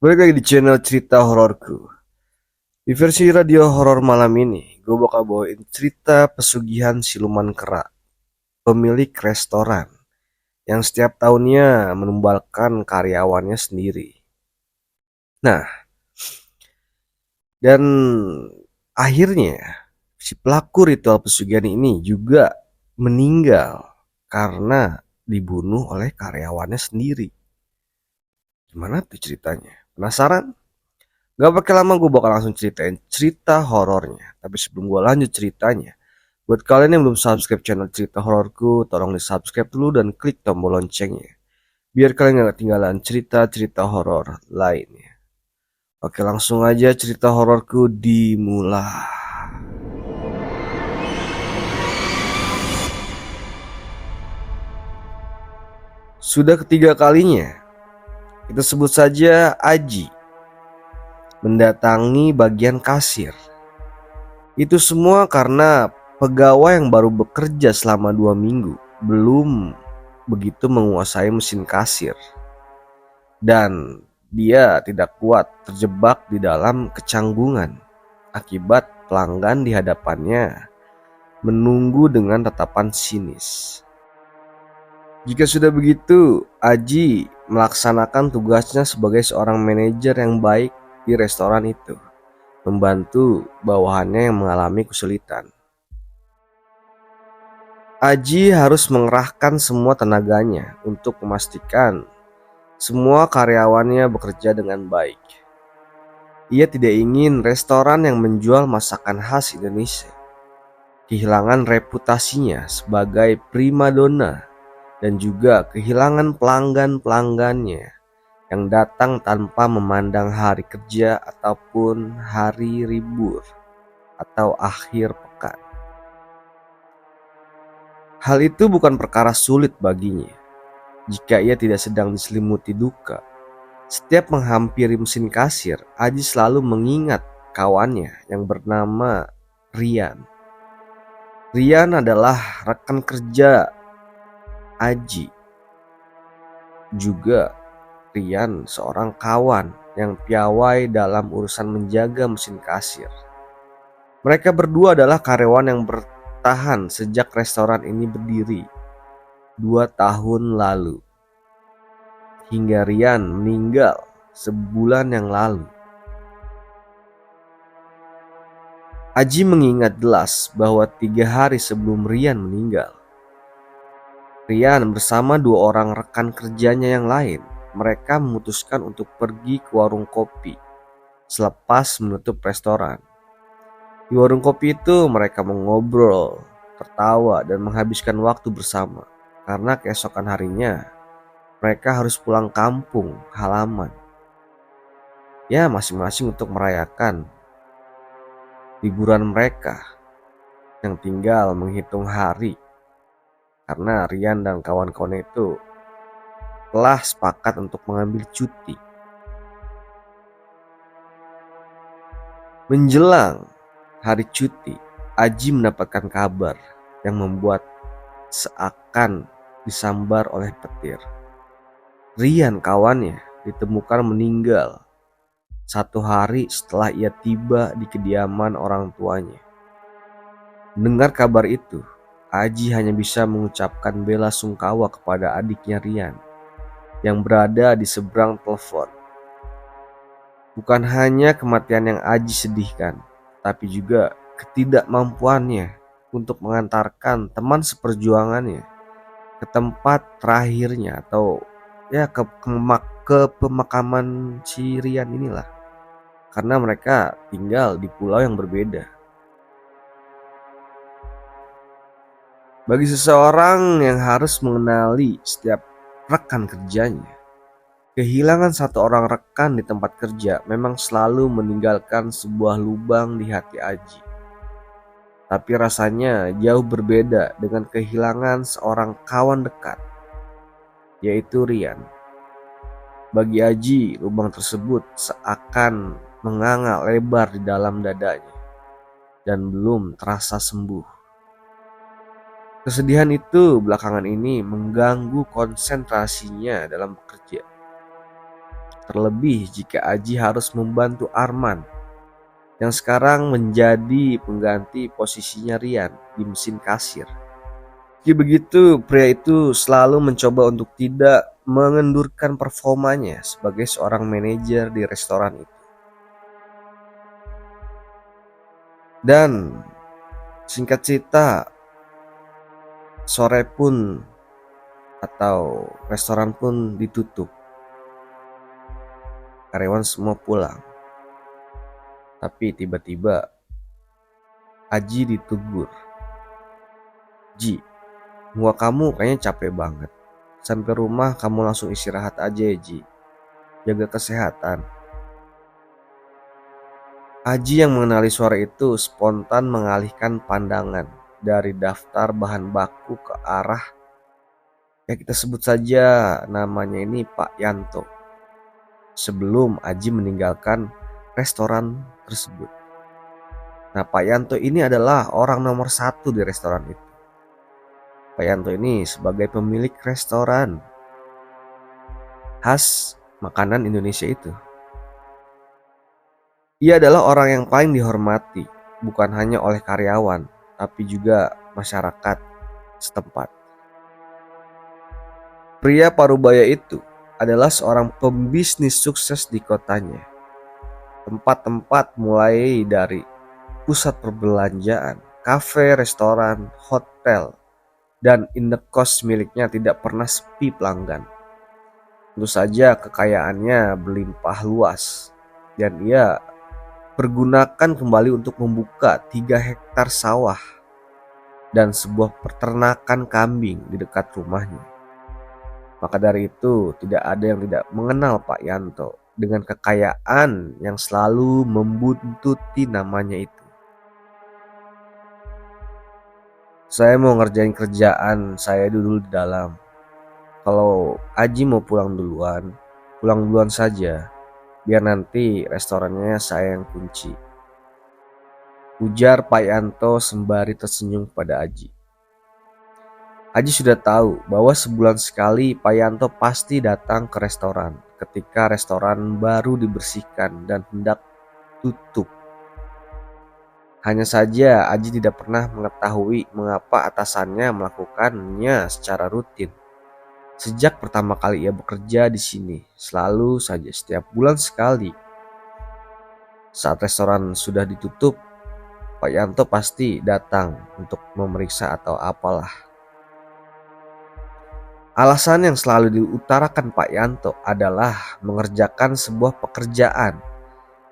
Balik lagi di channel cerita hororku. Di versi radio horor malam ini, gue bakal bawain cerita pesugihan siluman kera, pemilik restoran yang setiap tahunnya menumbalkan karyawannya sendiri. Nah, dan akhirnya si pelaku ritual pesugihan ini juga meninggal karena dibunuh oleh karyawannya sendiri. Gimana tuh ceritanya? Penasaran? Gak pakai lama gue bakal langsung ceritain cerita horornya. Tapi sebelum gue lanjut ceritanya, buat kalian yang belum subscribe channel cerita hororku, tolong di subscribe dulu dan klik tombol loncengnya. Biar kalian gak ketinggalan cerita-cerita horor lainnya. Oke, langsung aja cerita hororku dimulai. Sudah ketiga kalinya, kita sebut saja Aji mendatangi bagian kasir. Itu semua karena pegawai yang baru bekerja selama 2 minggu belum begitu menguasai mesin kasir. Dan dia tidak kuat terjebak di dalam kecanggungan akibat pelanggan di hadapannya menunggu dengan tatapan sinis. Jika sudah begitu, Aji melaksanakan tugasnya sebagai seorang manajer yang baik di restoran itu, membantu bawahannya yang mengalami kesulitan. Aji harus mengerahkan semua tenaganya untuk memastikan semua karyawannya bekerja dengan baik. Ia tidak ingin restoran yang menjual masakan khas Indonesia kehilangan reputasinya sebagai primadona dan juga kehilangan pelanggan-pelanggannya yang datang tanpa memandang hari kerja ataupun hari libur atau akhir pekan. Hal itu bukan perkara sulit baginya jika ia tidak sedang diselimuti duka. Setiap menghampiri mesin kasir, Aji selalu mengingat kawannya yang bernama Rian. Rian adalah rekan kerja Aji. Juga Rian seorang kawan yang piawai dalam urusan menjaga mesin kasir. Mereka berdua adalah karyawan yang bertahan sejak restoran ini berdiri 2 tahun lalu. Hingga Rian meninggal sebulan yang lalu. Aji mengingat jelas bahwa 3 hari sebelum Rian meninggal, Rian bersama 2 orang rekan kerjanya yang lain, mereka memutuskan untuk pergi ke warung kopi selepas menutup restoran. Di warung kopi itu mereka mengobrol, tertawa, dan menghabiskan waktu bersama karena keesokan harinya mereka harus pulang kampung halaman. Ya, masing-masing untuk merayakan liburan mereka yang tinggal menghitung hari. Karena Rian dan kawan-kawan itu telah sepakat untuk mengambil cuti. Menjelang hari cuti, Aji mendapatkan kabar yang membuat seakan disambar oleh petir. Rian kawannya ditemukan meninggal 1 hari setelah ia tiba di kediaman orang tuanya. Mendengar kabar itu, Aji hanya bisa mengucapkan bela sungkawa kepada adiknya Rian yang berada di seberang telepon. Bukan hanya kematian yang Aji sedihkan, tapi juga ketidakmampuannya untuk mengantarkan teman seperjuangannya ke tempat terakhirnya atau ya ke pemakaman si Rian inilah, karena mereka tinggal di pulau yang berbeda. Bagi seseorang yang harus mengenali setiap rekan kerjanya, kehilangan 1 orang rekan di tempat kerja memang selalu meninggalkan sebuah lubang di hati Aji. Tapi rasanya jauh berbeda dengan kehilangan seorang kawan dekat, yaitu Rian. Bagi Aji, lubang tersebut seakan menganga lebar di dalam dadanya dan belum terasa sembuh. Kesedihan itu belakangan ini mengganggu konsentrasinya dalam bekerja. Terlebih jika Aji harus membantu Arman yang sekarang menjadi pengganti posisinya Rian di mesin kasir. Meski begitu, pria itu selalu mencoba untuk tidak mengendurkan performanya sebagai seorang manajer di restoran itu. Dan singkat cerita, sore pun atau restoran pun ditutup. Karyawan semua pulang. Tapi tiba-tiba Aji ditegur. Ji, muka kamu kayaknya capek banget. Sampai rumah kamu langsung istirahat aja ya Ji. Jaga kesehatan. Aji yang mengenali suara itu spontan mengalihkan pandangan dari daftar bahan baku ke arah, ya kita sebut saja namanya ini Pak Yanto, sebelum Aji meninggalkan restoran tersebut. Nah, Pak Yanto ini adalah orang nomor 1 di restoran itu. Pak Yanto ini sebagai pemilik restoran khas makanan Indonesia itu. Ia adalah orang yang paling dihormati, bukan hanya oleh karyawan, tapi juga masyarakat setempat. Pria parubaya itu adalah seorang pembisnis sukses di kotanya. Tempat-tempat mulai dari pusat perbelanjaan, kafe, restoran, hotel, dan indekos miliknya tidak pernah sepi pelanggan. Tentu saja kekayaannya berlimpah luas dan ia pergunakan kembali untuk membuka 3 hektar sawah dan sebuah peternakan kambing di dekat rumahnya. Maka dari itu tidak ada yang tidak mengenal Pak Yanto dengan kekayaan yang selalu membuntuti namanya itu. Saya mau ngerjain kerjaan saya dulu di dalam. Kalau Aji mau pulang duluan saja. Biar nanti restorannya saya yang kunci, ujar Pak Yanto sembari tersenyum pada Aji. Aji sudah tahu bahwa sebulan sekali Pak Yanto pasti datang ke restoran ketika restoran baru dibersihkan dan hendak tutup. Hanya saja Aji tidak pernah mengetahui mengapa atasannya melakukannya secara rutin. Sejak pertama kali ia bekerja di sini, selalu saja setiap bulan sekali. Saat restoran sudah ditutup, Pak Yanto pasti datang untuk memeriksa atau apalah. Alasan yang selalu diutarakan Pak Yanto adalah mengerjakan sebuah pekerjaan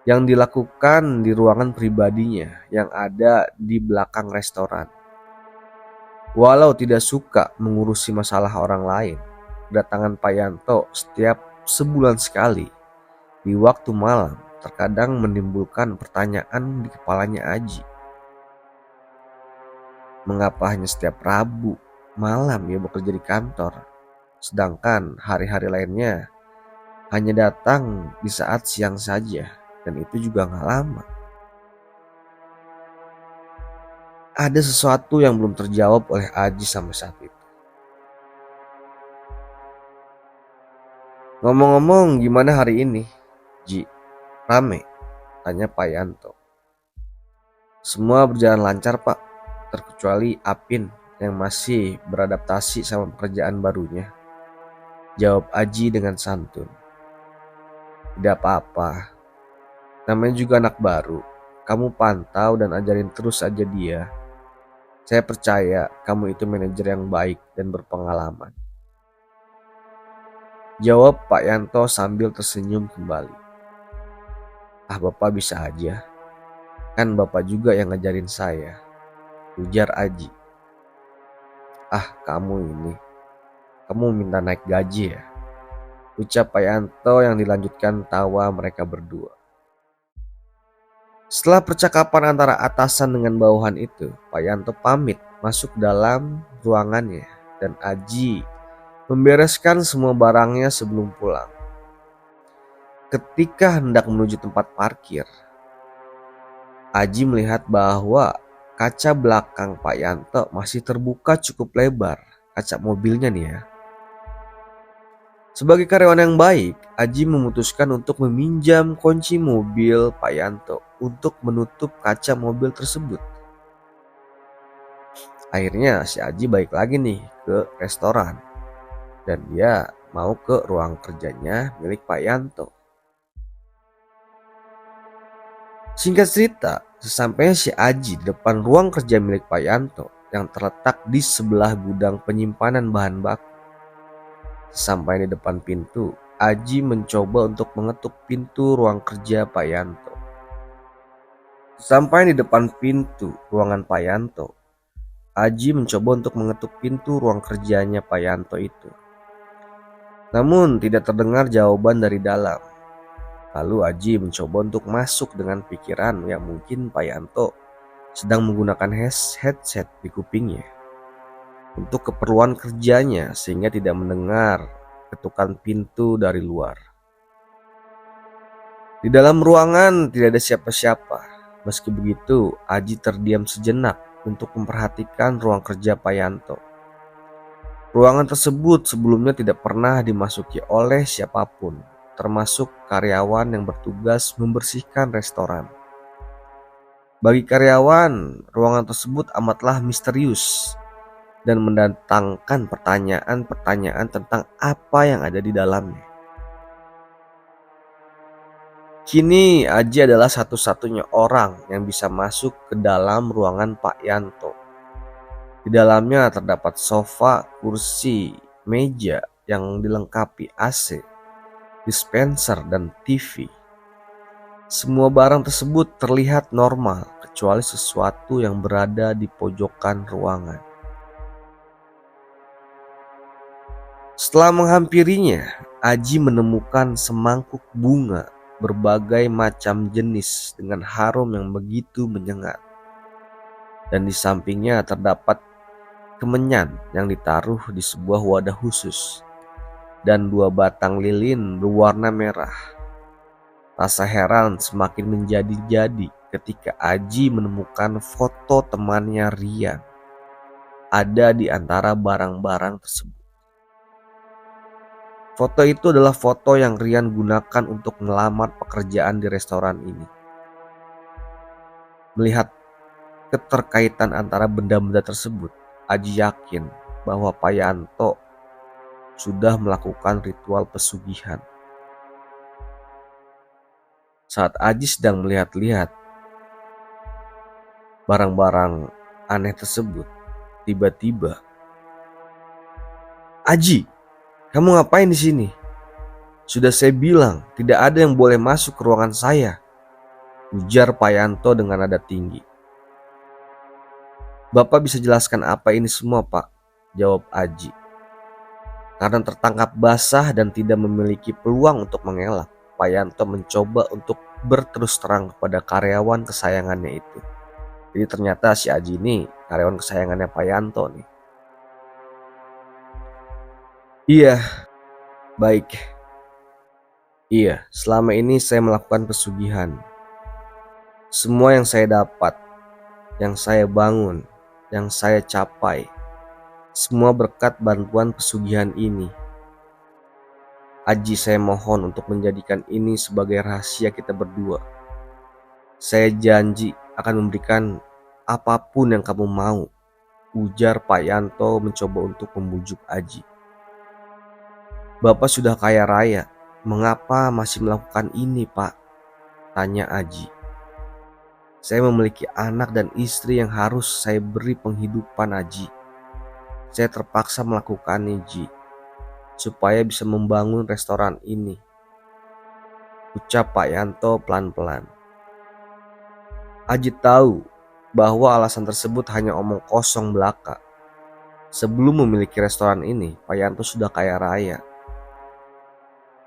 yang dilakukan di ruangan pribadinya yang ada di belakang restoran. Walau tidak suka mengurusi masalah orang lain, kedatangan Pak Yanto setiap sebulan sekali di waktu malam terkadang menimbulkan pertanyaan di kepalanya Aji. Mengapa hanya setiap Rabu malam ia bekerja di kantor, sedangkan hari-hari lainnya hanya datang di saat siang saja, dan itu juga gak lama. Ada sesuatu yang belum terjawab oleh Aji sampai saat itu. Ngomong-ngomong, gimana hari ini, Ji? Rame? Tanya Pak Yanto. Semua berjalan lancar Pak, terkecuali Apin yang masih beradaptasi sama pekerjaan barunya, jawab Aji dengan santun. Tidak apa-apa, namanya juga anak baru. Kamu pantau dan ajarin terus aja dia. Saya percaya kamu itu manajer yang baik dan berpengalaman, jawab Pak Yanto sambil tersenyum kembali. Ah, Bapak bisa aja, kan Bapak juga yang ngajarin saya, ujar Aji. Ah, kamu minta naik gaji ya, ucap Pak Yanto yang dilanjutkan tawa mereka berdua. Setelah percakapan antara atasan dengan bawahan itu, Pak Yanto pamit masuk dalam ruangannya dan Aji membereskan semua barangnya sebelum pulang. Ketika hendak menuju tempat parkir, Aji melihat bahwa kaca belakang Pak Yanto masih terbuka cukup lebar, kaca mobilnya nih ya. Sebagai karyawan yang baik, Aji memutuskan untuk meminjam kunci mobil Pak Yanto untuk menutup kaca mobil tersebut. Akhirnya si Aji balik lagi nih ke restoran dan dia mau ke ruang kerjanya milik Pak Yanto. Singkat cerita, sesampainya si Aji di depan ruang kerja milik Pak Yanto yang terletak di sebelah gudang penyimpanan bahan baku. Sampai di depan pintu, Aji mencoba untuk mengetuk pintu ruang kerja Pak Yanto. Sampai di depan pintu ruangan Pak Yanto, Aji mencoba untuk mengetuk pintu ruang kerjanya Pak Yanto itu. Namun tidak terdengar jawaban dari dalam. Lalu Aji mencoba untuk masuk dengan pikiran yang mungkin Pak Yanto sedang menggunakan headset di kupingnya untuk keperluan kerjanya sehingga tidak mendengar ketukan pintu dari luar. Di dalam ruangan tidak ada siapa-siapa. Meski begitu, Aji terdiam sejenak untuk memperhatikan ruang kerja Pak Yanto. Ruangan tersebut sebelumnya tidak pernah dimasuki oleh siapapun, termasuk karyawan yang bertugas membersihkan restoran. Bagi karyawan, ruangan tersebut amatlah misterius dan mendatangkan pertanyaan-pertanyaan tentang apa yang ada di dalamnya. Kini Aji adalah satu-satunya orang yang bisa masuk ke dalam ruangan Pak Yanto. Di dalamnya terdapat sofa, kursi, meja yang dilengkapi AC, dispenser, dan TV. Semua barang tersebut terlihat normal kecuali sesuatu yang berada di pojokan ruangan. Setelah menghampirinya, Aji menemukan semangkuk bunga berbagai macam jenis dengan harum yang begitu menyengat. Dan di sampingnya terdapat kemenyan yang ditaruh di sebuah wadah khusus dan 2 batang lilin berwarna merah. Rasa heran semakin menjadi-jadi ketika Aji menemukan foto temannya Rian ada di antara barang-barang tersebut. Foto itu adalah foto yang Rian gunakan untuk melamar pekerjaan di restoran ini. Melihat keterkaitan antara benda-benda tersebut, Aji yakin bahwa Pak Yanto sudah melakukan ritual pesugihan. Saat Aji sedang melihat-lihat barang-barang aneh tersebut, tiba-tiba, "Aji, kamu ngapain di sini? Sudah saya bilang tidak ada yang boleh masuk ke ruangan saya," ujar Pak Yanto dengan nada tinggi. "Bapak bisa jelaskan apa ini semua, Pak?" jawab Aji. Karena tertangkap basah dan tidak memiliki peluang untuk mengelak, Pak Yanto mencoba untuk berterus terang kepada karyawan kesayangannya itu. Jadi ternyata si Aji ini karyawan kesayangannya Pak Yanto nih. "Iya, baik. Iya, selama ini saya melakukan pesugihan. Semua yang saya dapat, yang saya bangun, yang saya capai, semua berkat bantuan pesugihan ini. Aji, saya mohon untuk menjadikan ini sebagai rahasia kita berdua. Saya janji akan memberikan apapun yang kamu mau," ujar Pak Yanto mencoba untuk membujuk Aji. "Bapak sudah kaya raya, mengapa masih melakukan ini, Pak?" tanya Aji. "Saya memiliki anak dan istri yang harus saya beri penghidupan, Aji. Saya terpaksa melakukannya, Ji, supaya bisa membangun restoran ini," ucap Pak Yanto pelan-pelan. Aji tahu bahwa alasan tersebut hanya omong kosong belaka. Sebelum memiliki restoran ini, Pak Yanto sudah kaya raya.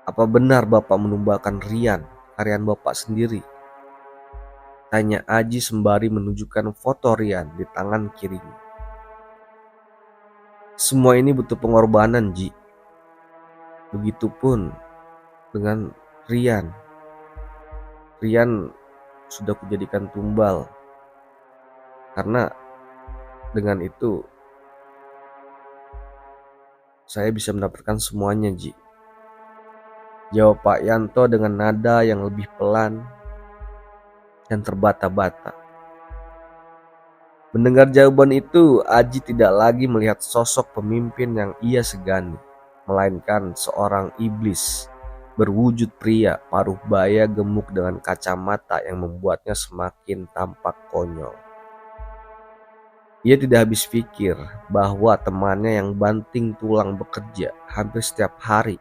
"Apa benar Bapak menumbalkan Rian, karyawan Bapak sendiri?" tanya Aji sembari menunjukkan foto Rian di tangan kirinya. "Semua ini butuh pengorbanan, Ji. Begitupun dengan Rian. Rian sudah kujadikan tumbal. Karena dengan itu saya bisa mendapatkan semuanya, Ji," Jawab Pak Yanto dengan nada yang lebih pelan dan terbata-bata. Mendengar jawaban itu, Aji tidak lagi melihat sosok pemimpin yang ia segani, melainkan seorang iblis berwujud pria paruh baya gemuk dengan kacamata yang membuatnya semakin tampak konyol. Ia tidak habis pikir bahwa temannya yang banting tulang bekerja hampir setiap hari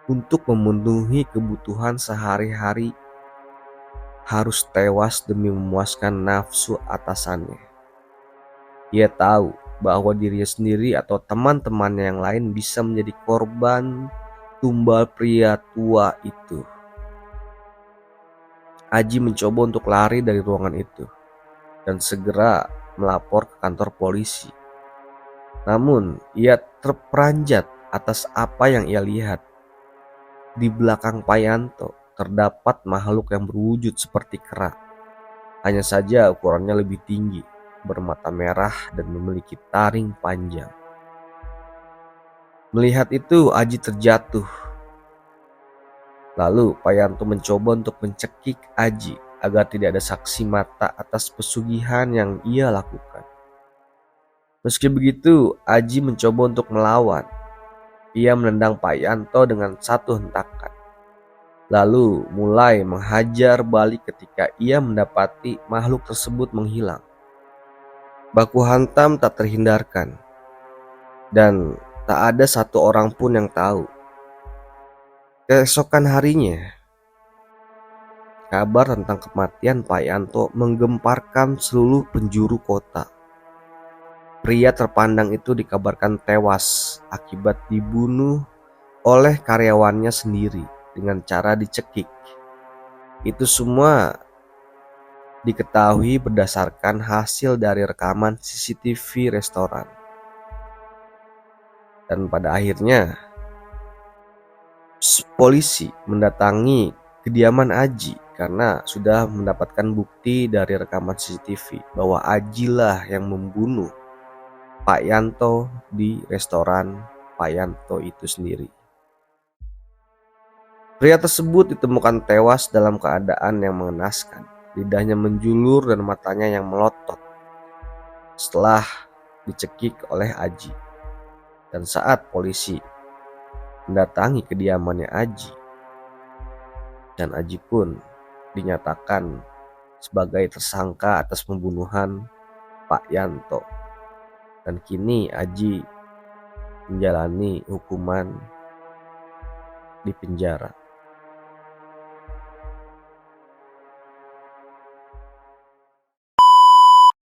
untuk memenuhi kebutuhan sehari-hari harus tewas demi memuaskan nafsu atasannya. Ia tahu bahwa dirinya sendiri atau teman-temannya yang lain bisa menjadi korban tumbal pria tua itu. Aji mencoba untuk lari dari ruangan itu dan segera melapor ke kantor polisi. Namun, ia terperanjat atas apa yang ia lihat. Di belakang Pak Yanto terdapat makhluk yang berwujud seperti kera. Hanya saja ukurannya lebih tinggi, bermata merah dan memiliki taring panjang. Melihat itu, Aji terjatuh. Lalu Pak Yanto mencoba untuk mencekik Aji agar tidak ada saksi mata atas pesugihan yang ia lakukan. Meski begitu, Aji mencoba untuk melawan. Ia menendang Pak Yanto dengan satu hentakan, lalu mulai menghajar balik ketika ia mendapati makhluk tersebut menghilang. Baku hantam tak terhindarkan, dan tak ada satu orang pun yang tahu. Keesokan harinya, kabar tentang kematian Pak Yanto menggemparkan seluruh penjuru kota. Pria terpandang itu dikabarkan tewas akibat dibunuh oleh karyawannya sendiri dengan cara dicekik. Itu semua diketahui berdasarkan hasil dari rekaman CCTV restoran. Dan pada akhirnya polisi mendatangi kediaman Aji karena sudah mendapatkan bukti dari rekaman CCTV bahwa Aji lah yang membunuh Pak Yanto di restoran Pak Yanto itu sendiri. Pria tersebut ditemukan tewas dalam keadaan yang mengenaskan. Lidahnya menjulur dan matanya yang melotot setelah dicekik oleh Aji. Dan saat polisi mendatangi kediamannya Aji, dan Aji pun dinyatakan sebagai tersangka atas pembunuhan Pak Yanto. Dan kini Aji menjalani hukuman di penjara.